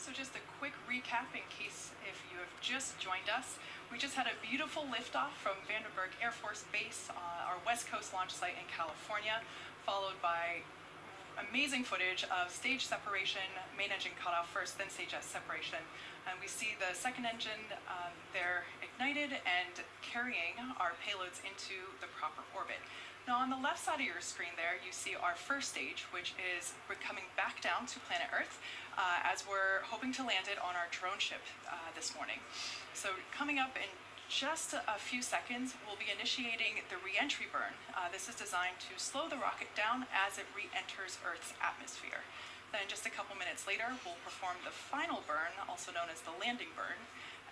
So just a quick recap in case if you have just joined us. We just had a beautiful liftoff from Vandenberg Air Force Base, our West Coast launch site in California, followed by amazing footage of stage separation, main engine cutoff first, then stage S separation. And we see the second engine there ignited and carrying our payloads into the proper orbit. Now on the left side of your screen there, you see our first stage, which is we're coming back down to planet Earth as we're hoping to land it on our drone ship this morning. So coming up in just a few seconds, we'll be initiating the re-entry burn. This is designed to slow the rocket down as it re-enters Earth's atmosphere. Then just a couple minutes later, we'll perform the final burn, also known as the landing burn,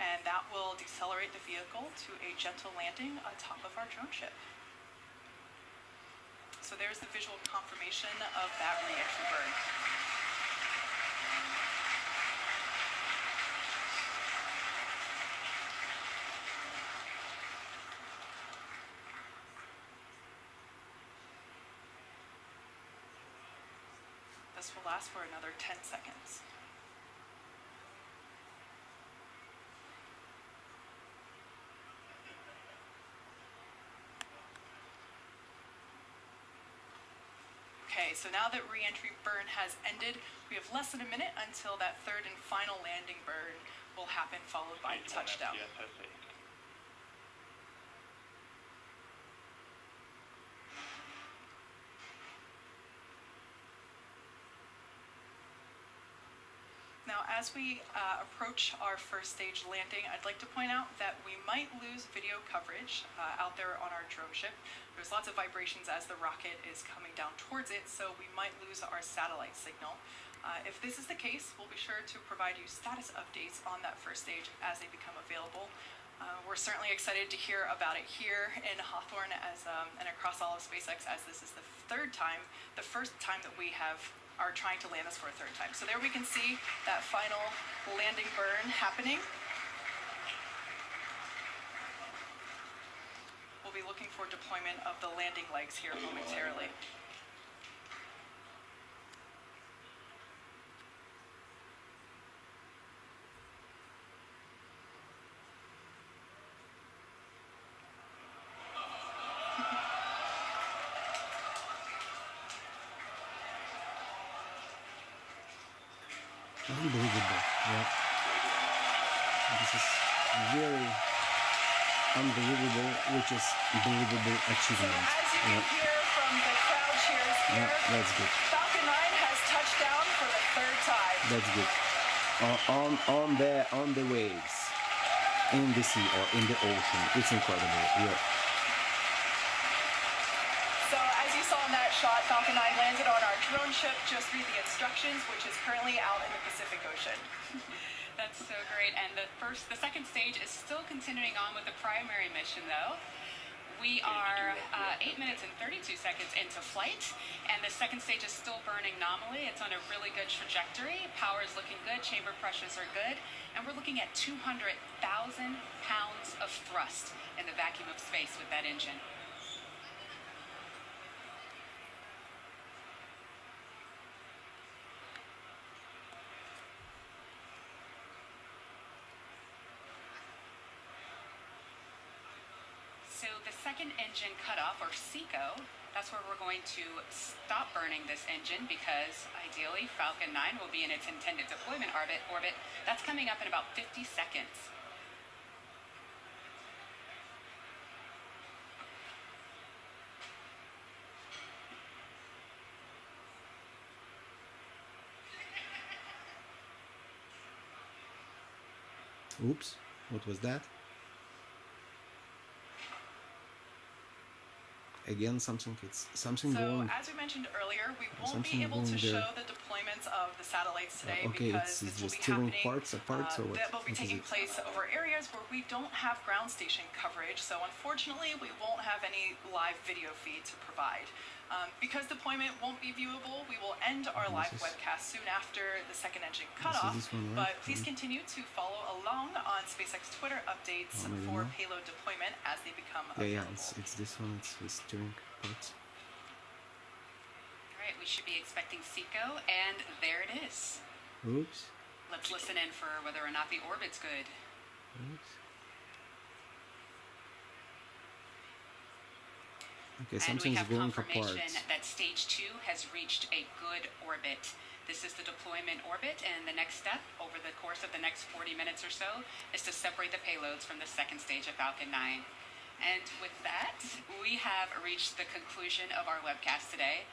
and that will decelerate the vehicle to a gentle landing atop of our drone ship. So there's the visual confirmation of that re-entry burn. This will last for another 10 seconds. Okay, so now that re-entry burn has ended, we have less than a minute until that third and final landing burn will happen, followed by touchdown. Now, as we approach our first stage landing, I'd like to point out that we might lose video coverage out there on our drone ship. There's lots of vibrations as the rocket is coming down towards it, so we might lose our satellite signal. If this is the case, we'll be sure to provide you status updates on that first stage as they become available. We're certainly excited to hear about it here in Hawthorne and across all of SpaceX, as this is the first time that we are trying to land this for a third time. So there we can see that final landing burn happening. We'll be looking for deployment of the landing legs here momentarily. Unbelievable, yeah. This is very unbelievable, which is believable achievement. So as you can hear from the crowd cheers here, that's good. Falcon 9 has touched down for the third time. That's good. On the waves, in the sea or in the ocean, it's incredible. Yeah. So as you saw in that shot, Falcon 9 landed on our drone ship. Just read the instructions, which is currently out in the Pacific Ocean. That's so great. And the second stage is still continuing on with the primary mission, though. We are 8 minutes and 32 seconds into flight, and the second stage is still burning nominally. It's on a really good trajectory. Power is looking good, chamber pressures are good, and we're looking at 200,000 pounds of thrust in the vacuum of space with that engine. So the second engine cutoff, or SECO, that's where we're going to stop burning this engine, because ideally Falcon 9 will be in its intended deployment orbit. That's coming up in about 50 seconds. Oops, what was that? Again, something going. So as we mentioned earlier, we won't be able to show the deployments of the satellites today because this will be happening. Parts apart, so that will be taking place over areas where we don't have ground station coverage. So unfortunately, we won't have any live video feed to provide. Because deployment won't be viewable, we will end our live webcast soon after the second engine cutoff. But please continue to follow along on SpaceX Twitter updates for payload deployment as they become available. Yeah, it's this one. It's the steering parts. All right, we should be expecting SECO, and there it is. Oops. Let's listen in for whether or not the orbit's good. Okay, And we something's have going confirmation apart. that stage 2 has reached a good orbit. This is the deployment orbit, and the next step over the course of the next 40 minutes or so is to separate the payloads from the second stage of Falcon 9. And with that, we have reached the conclusion of our webcast today.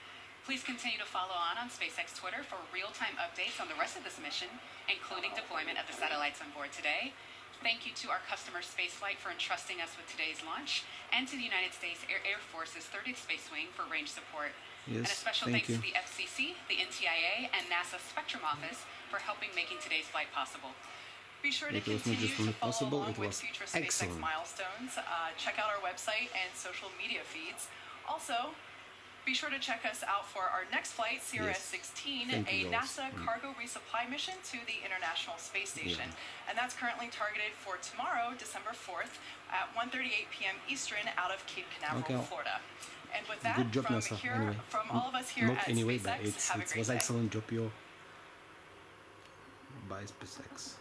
Please continue to follow on SpaceX Twitter for real-time updates on the rest of this mission, including deployment of the satellites on board today. Thank you to our customer Spaceflight for entrusting us with today's launch, and to the United States Air Force's 30th Space Wing for range support. And a Yes, special thank thanks you. to the FCC, the NTIA, and NASA Spectrum Office for helping making today's flight possible. Be sure to It was not continue just to only follow possible, along it with was future SpaceX excellent. milestones. Check out our website and social media feeds. Also, be sure to check us out for our next flight, CRS-16, Thank a you, guys. NASA cargo resupply mission to the International Space Station. And that's currently targeted for tomorrow, December 4th, at 1:38 p.m. Eastern out of Cape Canaveral, Okay. Florida. And with that, Good job, from NASA. here, Anyway, from all of us here not at anyway, SpaceX, but have a it great was day. excellent job, yo. By SpaceX.